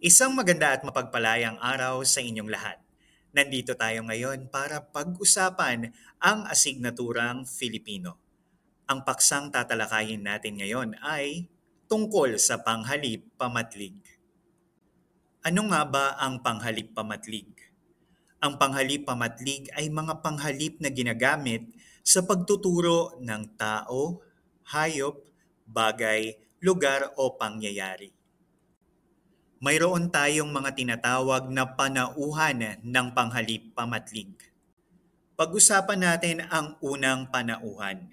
Isang maganda at mapagpalayang araw sa inyong lahat. Nandito tayo ngayon para pag-usapan ang asignaturang Filipino. Ang paksang tatalakayin natin ngayon ay tungkol sa panghalip pamatlig. Ano nga ba ang panghalip pamatlig? Ang panghalip pamatlig ay mga panghalip na ginagamit sa pagtuturo ng tao, hayop, bagay, lugar o pangyayari. Mayroon tayong mga tinatawag na panauhan ng panghalip pamatlig. Pag-usapan natin ang unang panauhan.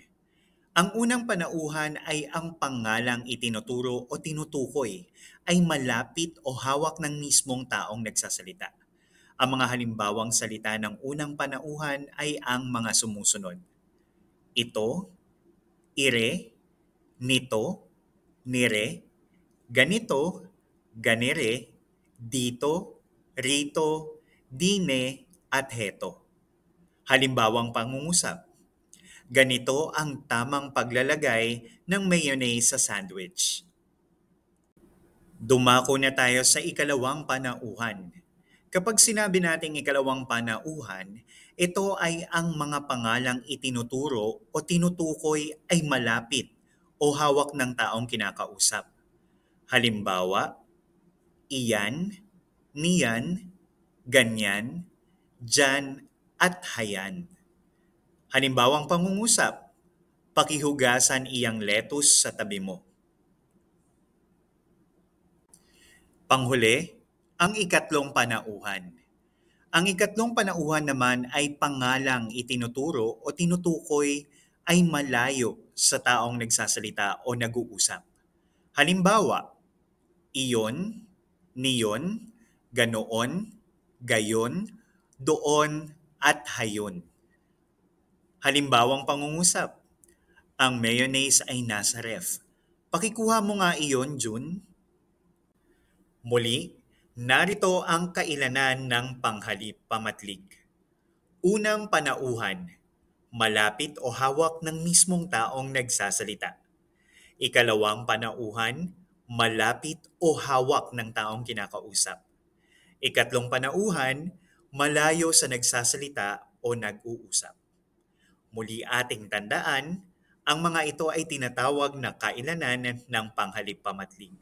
Ang unang panauhan ay ang pangalang itinuturo o tinutukoy ay malapit o hawak ng mismong taong nagsasalita. Ang mga halimbawang salita ng unang panauhan ay ang mga sumusunod. Ito, ire, nito, nire, ganito, ganere, dito, rito, dine, at heto. Halimbawang pangungusap. Ganito ang tamang paglalagay ng mayonnaise sa sandwich. Dumako na tayo sa ikalawang panauhan. Kapag sinabi nating ikalawang panauhan, ito ay ang mga pangalang itinuturo o tinutukoy ay malapit o hawak ng taong kinakausap. Halimbawa, iyan, niyan, ganyan, dyan, at hayan. Halimbawang pangungusap, pakihugasan iyang lettuce sa tabi mo. Panghuli, ang ikatlong panauhan. Ang ikatlong panauhan naman ay pangalang itinuturo o tinutukoy ay malayo sa taong nagsasalita o nag-uusap. Halimbawa, iyon, niyon, ganoon, gayon, doon, at hayon. Halimbawang pangungusap, ang mayonnaise ay nasa ref. Pakikuha mo nga iyon, June. Muli, narito ang kailanan ng panghalip pamatlig. Unang panauhan, malapit o hawak ng mismong taong nagsasalita. Ikalawang panauhan, malapit o hawak ng taong kinakausap. Ikatlong panauhan, malayo sa nagsasalita o nag-uusap. Muli ating tandaan, ang mga ito ay tinatawag na kailanan ng panghalip pamatlig.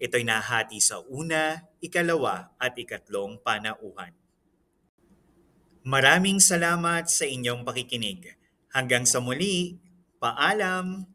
Ito'y nahati sa una, ikalawa at ikatlong panauhan. Maraming salamat sa inyong pakikinig. Hanggang sa muli, paalam!